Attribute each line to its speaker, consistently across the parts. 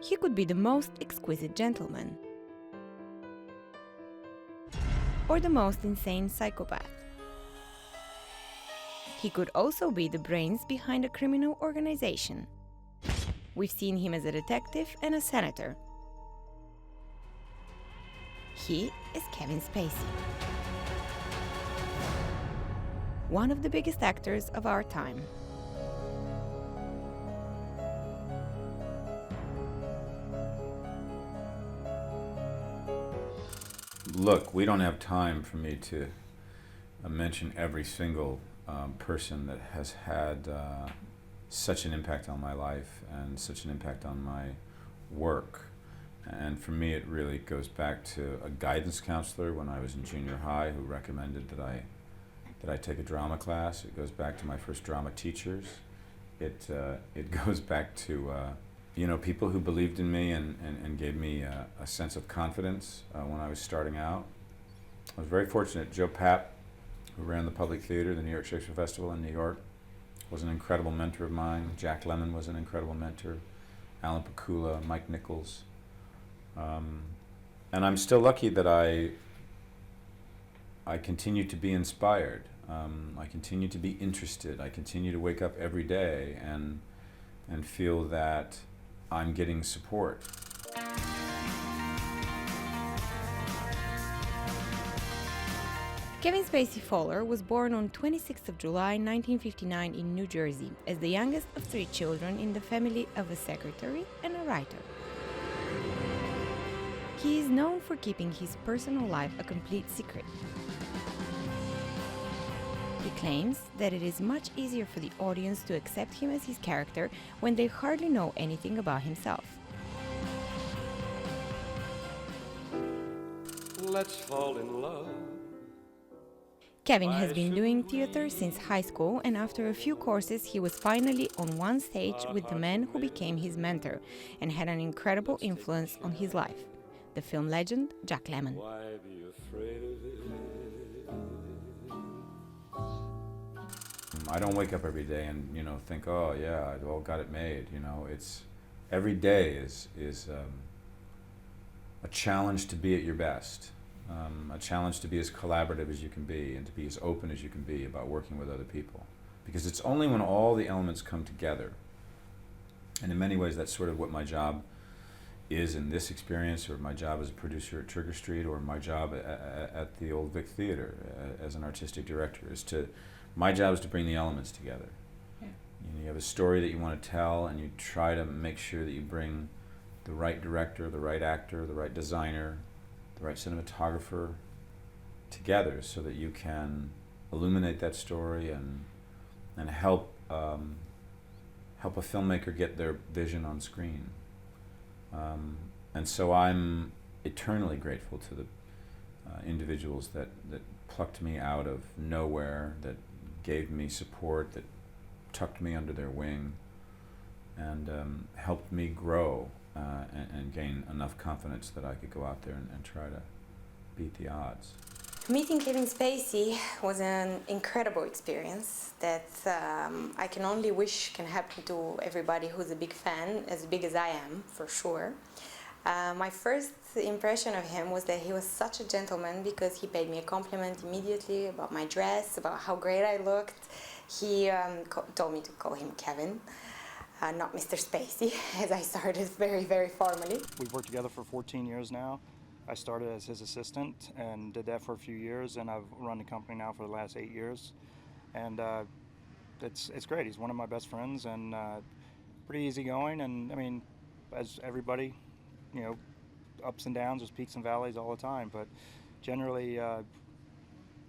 Speaker 1: he could be the most exquisite gentleman, or the most insane psychopath. He could also be the brains behind a criminal organization. We've seen him as a detective and a senator. He is Kevin Spacey, one of the biggest actors of our time.
Speaker 2: Look, we don't have time for me to mention every single person that has had such an impact on my life and such an impact on my work. And for me, it really goes back to a guidance counselor when I was in junior high who recommended that I take a drama class. It goes back to my first drama teachers. It goes back to people who believed in me and gave me a sense of confidence when I was starting out. I was very fortunate. Joe Papp, who ran the Public Theater, the New York Shakespeare Festival in New York, was an incredible mentor of mine. Jack Lemmon was an incredible mentor. Alan Pakula, Mike Nichols. And I'm still lucky that I continue to be inspired. I continue to be interested. I continue to wake up every day and feel that I'm getting support.
Speaker 1: Kevin Spacey Fowler was born on 26th of July 1959 in New Jersey as the youngest of 3 children in the family of a secretary and a writer. He is known for keeping his personal life a complete secret. He claims that it is much easier for the audience to accept him as his character when they hardly know anything about himself.
Speaker 3: Let's fall in love.
Speaker 1: Kevin has been doing theater since high school, and after a few courses he was finally on one stage with the man who became his mentor and had an incredible influence on his life, the film legend Jack Lemmon.
Speaker 3: Why be afraid of it?
Speaker 2: I don't wake up every day and think, oh yeah, I've all got it made. It's every day is a challenge to be at your best. A challenge to be as collaborative as you can be and to be as open as you can be about working with other people. Because it's only when all the elements come together, and in many ways that's sort of what my job is in this experience, or my job as a producer at Trigger Street, or my job at the Old Vic Theater as an artistic director, my job is to bring the elements together.
Speaker 1: Yeah.
Speaker 2: You have a story that you want to tell, and you try to make sure that you bring the right director, the right actor, the right designer, the right cinematographer together so that you can illuminate that story and help a filmmaker get their vision on screen. And so I'm eternally grateful to the individuals that plucked me out of nowhere, that gave me support, that tucked me under their wing, and helped me grow and gain enough confidence that I could go out there and try to beat the odds.
Speaker 1: Meeting Kevin Spacey was an incredible experience that I can only wish can happen to everybody who's a big fan, as big as I am, for sure. My first impression of him was that he was such a gentleman because he paid me a compliment immediately about my dress, about how great I looked. He told me to call him Kevin, not Mr. Spacey, as I started very, very formally.
Speaker 4: We've worked together for 14 years now. I started as his assistant and did that for a few years, and I've run the company now for the last 8 years. And it's great. He's one of my best friends and pretty easygoing. And I mean, as everybody, ups and downs, there's peaks and valleys all the time. But generally,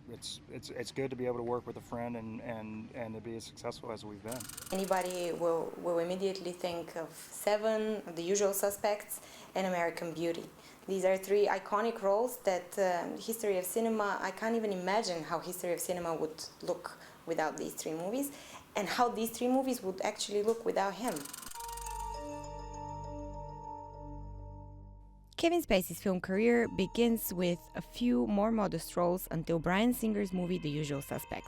Speaker 4: it's good to be able to work with a friend and to be as successful as we've been.
Speaker 1: Anybody will immediately think of Seven, The Usual Suspects, and American Beauty. These are 3 iconic roles that history of cinema, I can't even imagine how history of cinema would look without these 3 movies, and how these 3 movies would actually look without him. Kevin Spacey's film career begins with a few more modest roles until Bryan Singer's movie The Usual Suspects.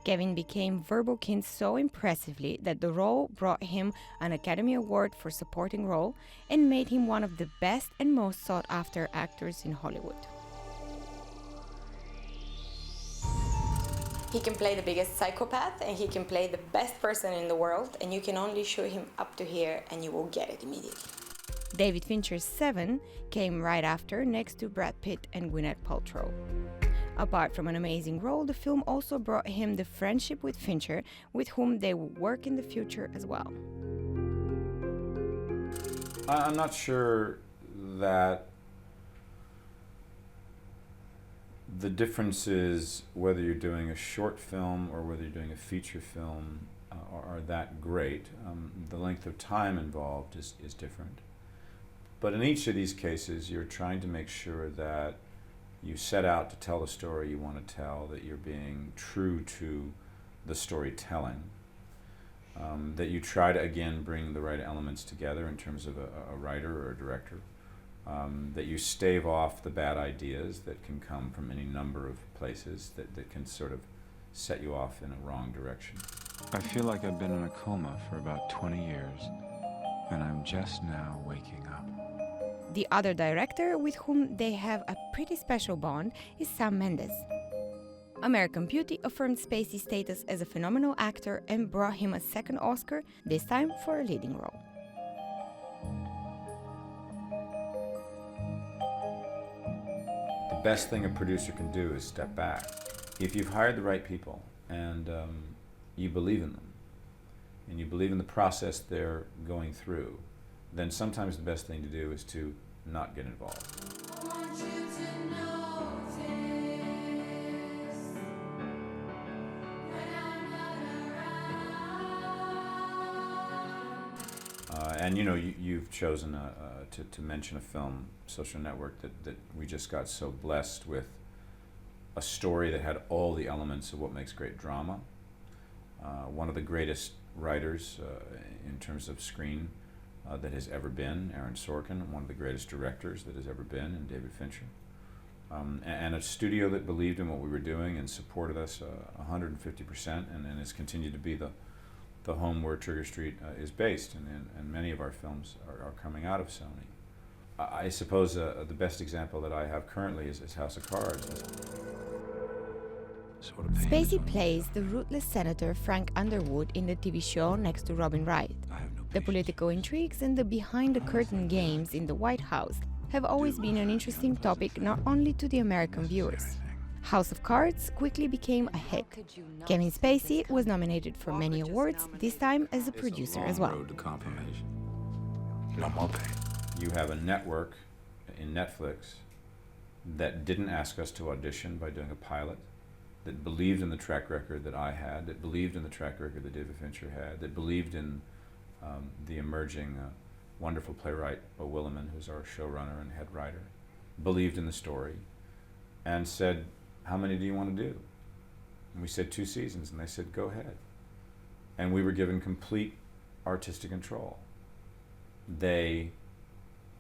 Speaker 5: Kevin became Verboten so impressively that the role brought him an Academy Award for supporting role and made him one of the best and most sought-after actors in Hollywood.
Speaker 1: He can play the biggest psychopath and he can play the best person in the world, and you can only show him up to here and you will get it immediately.
Speaker 5: David Fincher's Seven came right after, next to Brad Pitt and Gwyneth Paltrow. Apart from an amazing role, the film also brought him the friendship with Fincher, with whom they will work in the future as well.
Speaker 2: I'm not sure that the difference is whether you're doing a short film or whether you're doing a feature film are that great. The length of time involved is different. But in each of these cases, you're trying to make sure that you set out to tell the story you want to tell, that you're being true to the storytelling, that you try to, again, bring the right elements together in terms of a writer or a director, that you stave off the bad ideas that can come from any number of places that can sort of set you off in a wrong direction.
Speaker 6: I feel like I've been in a coma for about 20 years, and I'm just now waking up.
Speaker 5: The other director with whom they have a pretty special bond is Sam Mendes. American Beauty affirmed Spacey's status as a phenomenal actor and brought him a second Oscar, this time for a leading role.
Speaker 2: The best thing a producer can do is step back. If you've hired the right people and you believe in them, and you believe in the process they're going through, then sometimes the best thing to do is to not get involved. And you know, you've chosen to mention a film, Social Network, that we just got so blessed with a story that had all the elements of what makes great drama. One of the greatest writers in terms of screen that has ever been, Aaron Sorkin, one of the greatest directors that has ever been, in David Fincher. And a studio that believed in what we were doing and supported us 150%, and has continued to be the home where Trigger Street is based, and many of our films are coming out of Sony. I suppose the best example that I have currently is House of Cards.
Speaker 5: Spacey plays the ruthless Senator Frank Underwood in the TV show Next to Robin Wright. The political intrigues and the behind-the-curtain games in the White House have always been an interesting topic not only to the American viewers. House of Cards quickly became a hit. Kevin Spacey was nominated for many awards, this time as a producer as well.
Speaker 6: No more pain.
Speaker 2: You have a network in Netflix that didn't ask us to audition by doing a pilot, that believed in the track record that I had, that believed in the track record that David Fincher had, that believed in the emerging wonderful playwright Bo Williman, who's our showrunner and head writer, believed in the story, and said, how many do you want to do? And we said 2 seasons, and they said, go ahead. And we were given complete artistic control. They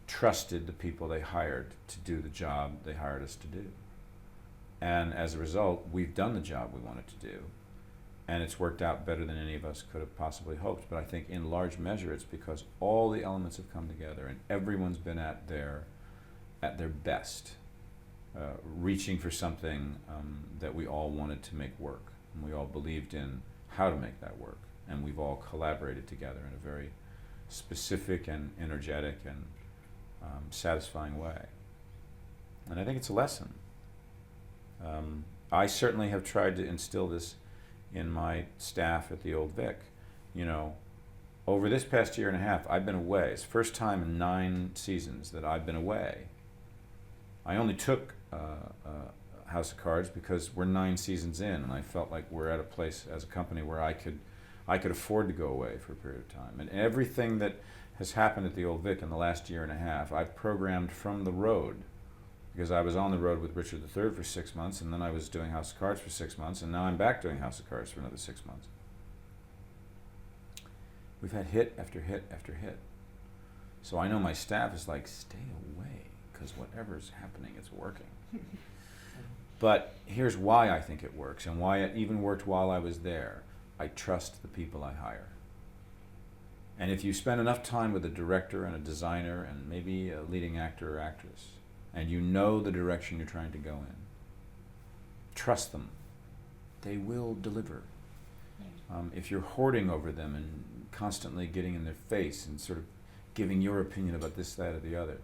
Speaker 2: trusted the people they hired to do the job they hired us to do. And as a result, we've done the job we wanted to do. And it's worked out better than any of us could have possibly hoped. But I think in large measure it's because all the elements have come together and everyone's been at their best, reaching for something that we all wanted to make work. And we all believed in how to make that work. And we've all collaborated together in a very specific and energetic and satisfying way. And I think it's a lesson. I certainly have tried to instill this in my staff at the Old Vic. You know, over this past year and a half, I've been away. It's the first time in 9 seasons that I've been away. I only took House of Cards because we're 9 seasons in, and I felt like we're at a place as a company where I could afford to go away for a period of time. And everything that has happened at the Old Vic in the last year and a half, I've programmed from the road. Because I was on the road with Richard III for 6 months, and then I was doing House of Cards for 6 months, and now I'm back doing House of Cards for another 6 months. We've had hit after hit after hit. So I know my staff is like, stay away, because whatever's happening, it's working. But here's why I think it works, and why it even worked while I was there. I trust the people I hire. And if you spend enough time with a director and a designer and maybe a leading actor or actress, and you know the direction you're trying to go in, trust them. They will deliver. If you're hoarding over them and constantly getting in their face and sort of giving your opinion about this, that, or the other,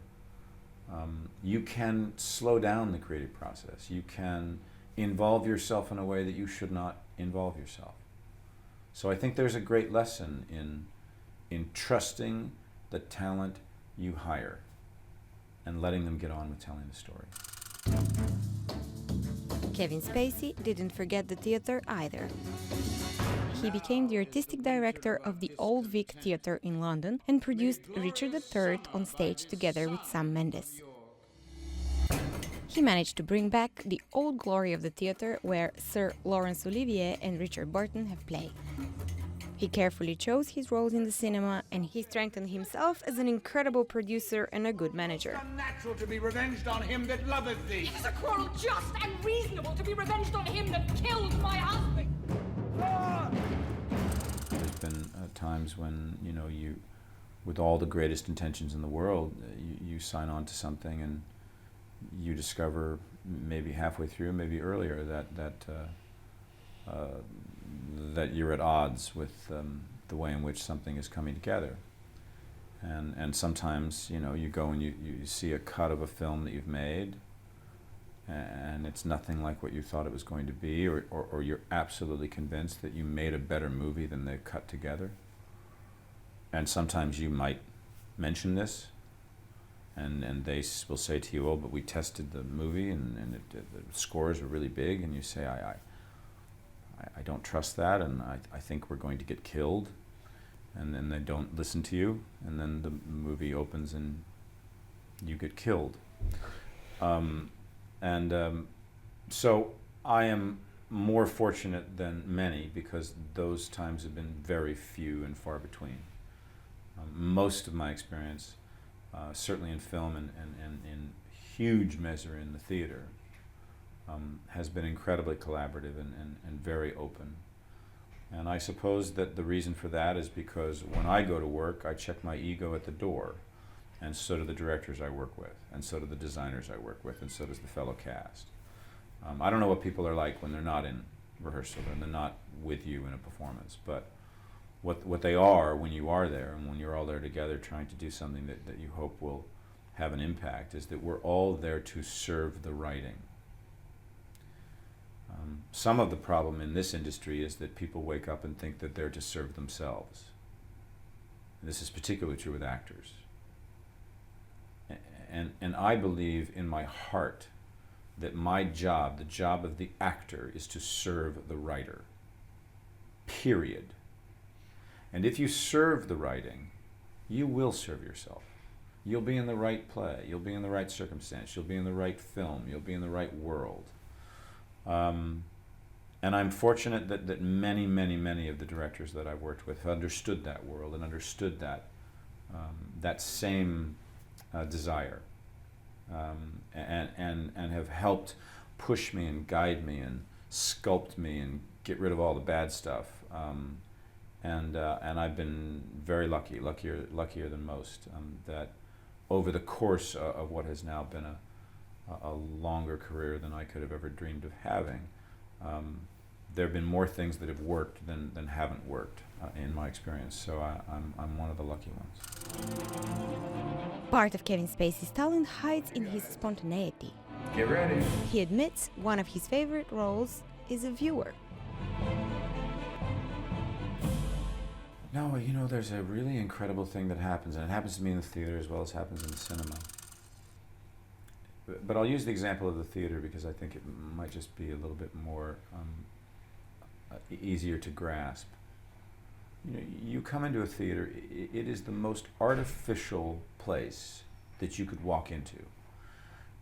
Speaker 2: you can slow down the creative process. You can involve yourself in a way that you should not involve yourself. So I think there's a great lesson in trusting the talent you hire and letting them get on with telling the story.
Speaker 5: Kevin Spacey didn't forget the theater either. He became the artistic director of the Old Vic Theatre in London and produced Richard III on stage together with Sam Mendes. He managed to bring back the old glory of the theatre where Sir Laurence Olivier and Richard Burton have played. He carefully chose his roles in the cinema, and he strengthened himself as an incredible producer and a good manager.
Speaker 7: It's unnatural to be revenged on him that loveth thee.
Speaker 8: It is a quarrel just and reasonable to be revenged on him that killed my husband.
Speaker 2: There's been times when, you, with all the greatest intentions in the world, you sign on to something and you discover maybe halfway through, maybe earlier, that you're at odds with the way in which something is coming together. And sometimes, you go and you see a cut of a film that you've made, and it's nothing like what you thought it was going to be, or you're absolutely convinced that you made a better movie than they cut together. And sometimes you might mention this, and they will say to you, oh, but we tested the movie, and the scores are really big, and you say, I don't trust that, and I think we're going to get killed. And then they don't listen to you, and then the movie opens and you get killed. So I am more fortunate than many because those times have been very few and far between. Most of my experience, certainly in film and in huge measure in the theater, has been incredibly collaborative and very open. And I suppose that the reason for that is because when I go to work, I check my ego at the door, and so do the directors I work with, and so do the designers I work with, and so does the fellow cast. I don't know what people are like when they're not in rehearsal and they're not with you in a performance, but what they are when you are there and when you're all there together trying to do something that you hope will have an impact is that we're all there to serve the writing. Some of the problem in this industry is that people wake up and think that they're to serve themselves. And this is particularly true with actors. And I believe in my heart that my job, the job of the actor, is to serve the writer. Period. And if you serve the writing, you will serve yourself. You'll be in the right play, you'll be in the right circumstance, you'll be in the right film, you'll be in the right world. And I'm fortunate that many, many, many of the directors that I've worked with have understood that world and understood that same desire, and have helped push me and guide me and sculpt me and get rid of all the bad stuff. And I've been very luckier than most, that over the course of what has now been a longer career than I could have ever dreamed of having, there have been more things that have worked than haven't worked in my experience. So I'm one of the lucky ones.
Speaker 5: Part of Kevin Spacey's talent hides in his spontaneity.
Speaker 2: Get ready.
Speaker 5: He admits one of his favorite roles is a viewer.
Speaker 2: No, there's a really incredible thing that happens, and it happens to me in the theater as well as happens in the cinema. But I'll use the example of the theater because I think it might just be a little bit more easier to grasp. You come into a theater, it is the most artificial place that you could walk into.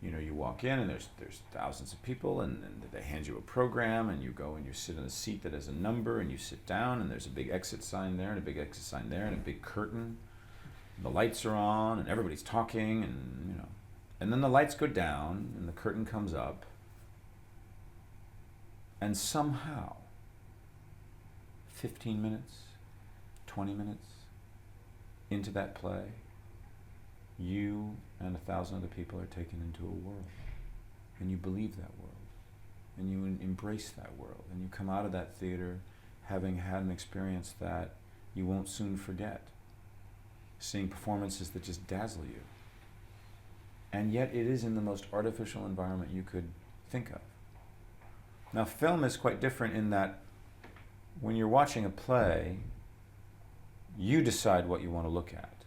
Speaker 2: You walk in and there's thousands of people and they hand you a program and you go and you sit in a seat that has a number and you sit down and there's a big exit sign there and a big exit sign there and a big curtain. The lights are on and everybody's talking and then the lights go down and the curtain comes up And somehow, 15 minutes, 20 minutes into that play, you and 1,000 other people are taken into a world. And you believe that world. And you embrace that world. And you come out of that theater having had an experience that you won't soon forget. Seeing performances that just dazzle you. And yet it is in the most artificial environment you could think of. Now, film is quite different in that when you're watching a play, you decide what you want to look at.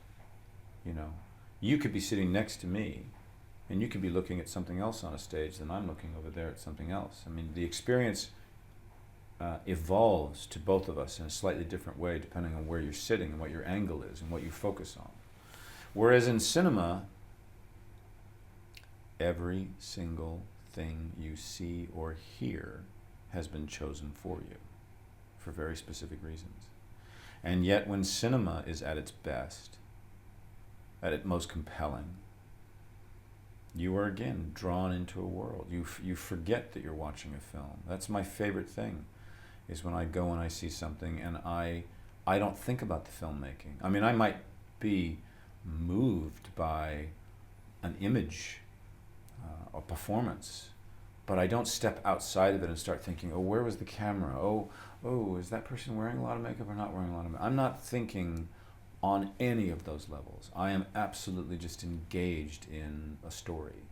Speaker 2: You know, you could be sitting next to me and you could be looking at something else on a stage and I'm looking over there at something else. I mean, the experience evolves to both of us in a slightly different way depending on where you're sitting and what your angle is and what you focus on. Whereas in cinema, every single thing you see or hear has been chosen for you for very specific reasons. And yet when cinema is at its best, at its most compelling, you are again drawn into a world. You forget that you're watching a film. That's my favorite thing, is when I go and I see something and I don't think about the filmmaking. I mean, I might be moved by an image, a performance, but I don't step outside of it and start thinking, oh, where was the camera? Oh, is that person wearing a lot of makeup or not wearing a lot of makeup? I'm not thinking on any of those levels. I am absolutely just engaged in a story.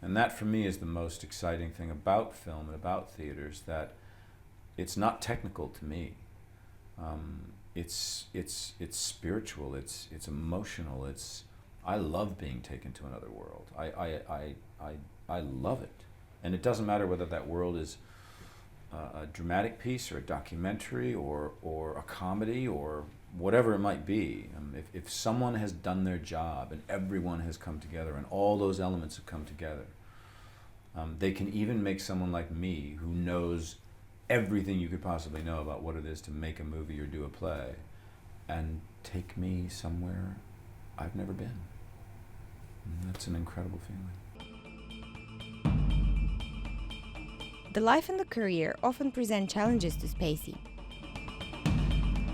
Speaker 2: And that for me is the most exciting thing about film and about theaters, that it's not technical to me. It's spiritual, it's emotional, I love being taken to another world. I love it. And it doesn't matter whether that world is a dramatic piece or a documentary or a comedy or whatever it might be. If someone has done their job and everyone has come together and all those elements have come together, they can even make someone like me, who knows everything you could possibly know about what it is to make a movie or do a play, and take me somewhere I've never been. And that's an incredible feeling.
Speaker 5: The life and the career often present challenges to Spacey.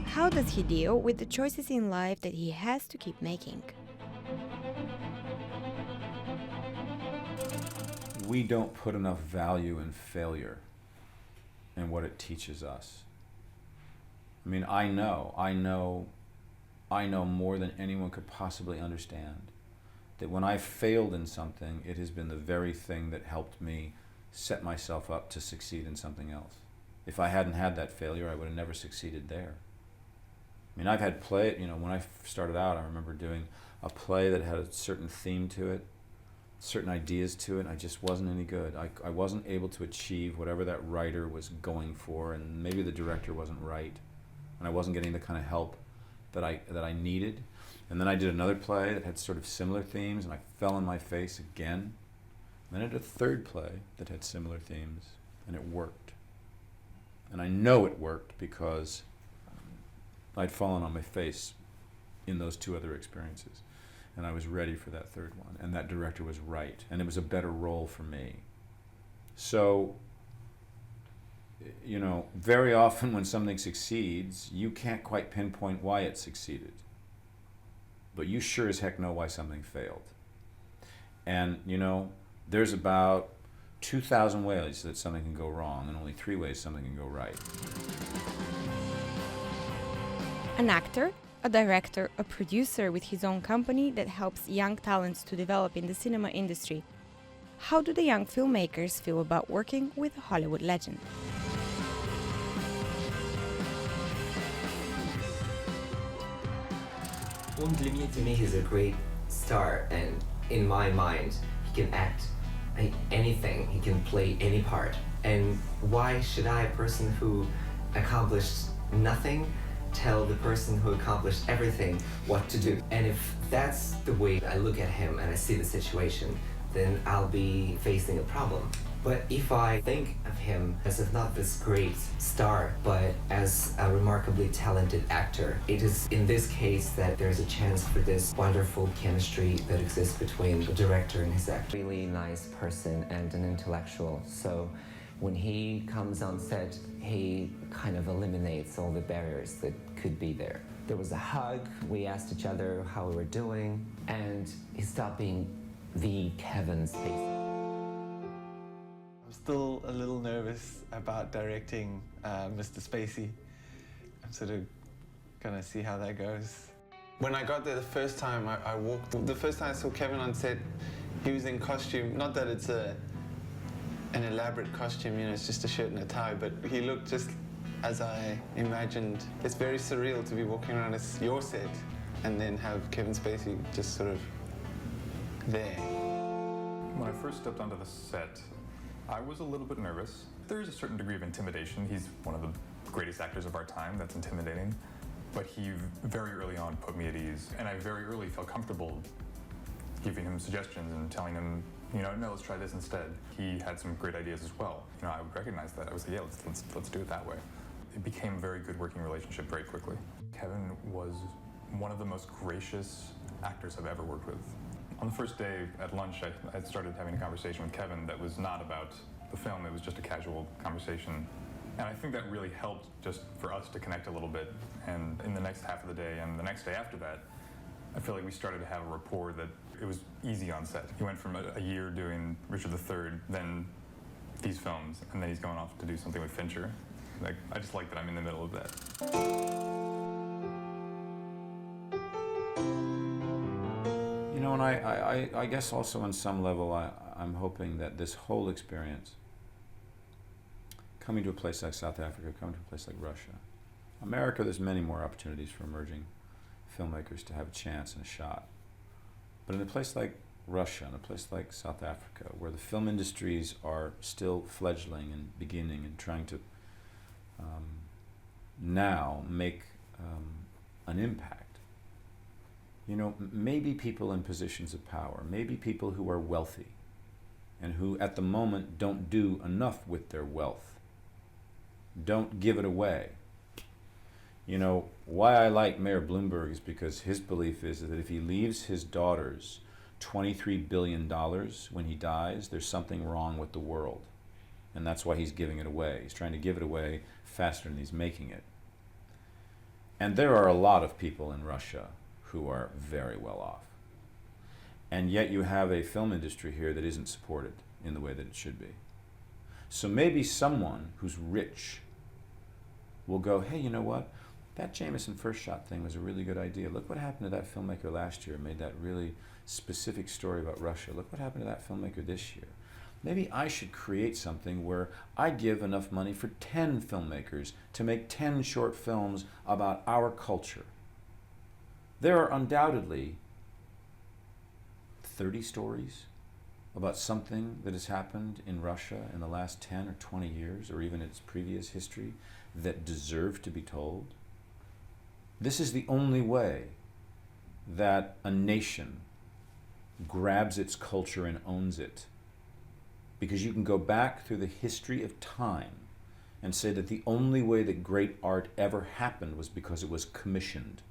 Speaker 5: How does he deal with the choices in life that he has to keep making?
Speaker 2: We don't put enough value in failure and what it teaches us. I mean, I know more than anyone could possibly understand that when I failed in something, it has been the very thing that helped me set myself up to succeed in something else. If I hadn't had that failure, I would have never succeeded there. I mean, I've had when I started out, I remember doing a play that had a certain theme to it, certain ideas to it. I just wasn't any good. I wasn't able to achieve whatever that writer was going for, and maybe the director wasn't right, and I wasn't getting the kind of help that I needed. And then I did another play that had sort of similar themes, and I fell on my face again. Then I did a third play that had similar themes, and it worked. And I know it worked because I'd fallen on my face in those two other experiences. And I was ready for that third one. And that director was right. And it was a better role for me. So, very often when something succeeds, you can't quite pinpoint why it succeeded. But you sure as heck know why something failed. And, there's about 2,000 ways that something can go wrong, and only 3 ways something can go right.
Speaker 5: An actor, a director, a producer with his own company that helps young talents to develop in the cinema industry. How do the young filmmakers feel about working with a Hollywood legend?
Speaker 9: To me, he's a great star, and in my mind, he can act anything, he can play any part. And why should I, a person who accomplished nothing, tell the person who accomplished everything what to do? And if that's the way I look at him and I see the situation, then I'll be facing a problem. But if I think of him as if not this great star, but as a remarkably talented actor, it is in this case that there's a chance for this wonderful chemistry that exists between the director and his actor. Really nice person and an intellectual, so When he comes on set, he kind of eliminates all the barriers that could be there. There was a hug, we asked each other how we were doing, and he stopped being the Kevin Spacey.
Speaker 10: I'm still a little nervous about directing Mr. Spacey. I'm sort of gonna see how that goes. When I got there the first time, the first time I saw Kevin on set, he was in costume. Not that it's an elaborate costume, you know, it's just a shirt and a tie, but he looked just as I imagined. It's very surreal to be walking around as your set and then have Kevin Spacey just sort of there.
Speaker 11: When I first stepped onto the set, I was a little bit nervous. There is a certain degree of intimidation. He's one of the greatest actors of our time. That's intimidating. But he very early on put me at ease, and I very early felt comfortable giving him suggestions and telling him, you know, no, let's try this instead. He had some great ideas as well. You know, I would recognize that. I would say, yeah, let's do it that way. It became a very good working relationship very quickly. Kevin was one of the most gracious actors I've ever worked with. On the first day at lunch, I started having a conversation with Kevin that was not about the film. It was just a casual conversation. And I think that really helped just for us to connect a little bit. And in the next half of the day and the next day after that, I feel like we started to have a rapport that it was easy on set. He went from a year doing Richard III, then these films, and then he's going off to do something with Fincher. Like, I just like that I'm in the middle of that.
Speaker 2: You know, and I guess also on some level, I'm hoping that this whole experience, coming to a place like South Africa, coming to a place like Russia, America, there's many more opportunities for emerging filmmakers to have a chance and a shot. But in a place like Russia, in a place like South Africa, where the film industries are still fledgling and beginning and trying to now make an impact, you know, maybe people in positions of power, maybe people who are wealthy and who at the moment don't do enough with their wealth, don't give it away. You know, why I like Mayor Bloomberg is because his belief is that if he leaves his daughters $23 billion when he dies, there's something wrong with the world. And that's why he's giving it away. He's trying to give it away faster than he's making it. And there are a lot of people in Russia who are very well off. And yet you have a film industry here that isn't supported in the way that it should be. So maybe someone who's rich will go, hey, you know what? That Jameson First Shot thing was a really good idea. Look what happened to that filmmaker last year, made that really specific story about Russia. Look what happened to that filmmaker this year. Maybe I should create something where I give enough money for 10 filmmakers to make 10 short films about our culture. There are undoubtedly 30 stories about something that has happened in Russia in the last 10 or 20 years, or even its previous history, that deserve to be told. This is the only way that a nation grabs its culture and owns it. Because you can go back through the history of time and say that the only way that great art ever happened was because it was commissioned,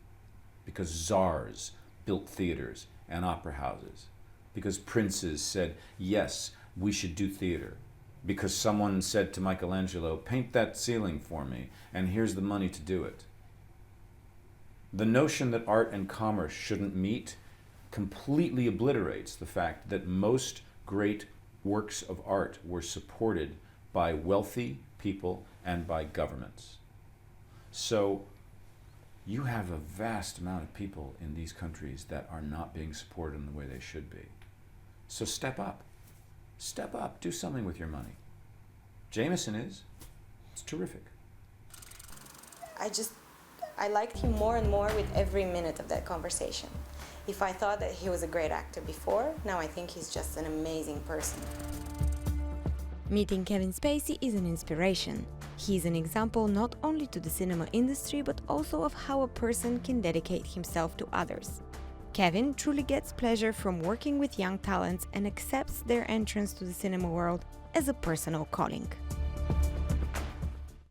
Speaker 2: because czars built theaters and opera houses, because princes said, yes, we should do theater, because someone said to Michelangelo, paint that ceiling for me, and here's the money to do it. The notion that art and commerce shouldn't meet completely obliterates the fact that most great works of art were supported by wealthy people and by governments. So you have a vast amount of people in these countries that are not being supported in the way they should be. So step up. Step up. Do something with your money. Jameson is. It's terrific.
Speaker 1: I liked him more and more with every minute of that conversation. If I thought that he was a great actor before, now I think he's just an amazing person.
Speaker 5: Meeting Kevin Spacey is an inspiration. He is an example not only to the cinema industry, but also of how a person can dedicate himself to others. Kevin truly gets pleasure from working with young talents and accepts their entrance to the cinema world as a personal calling.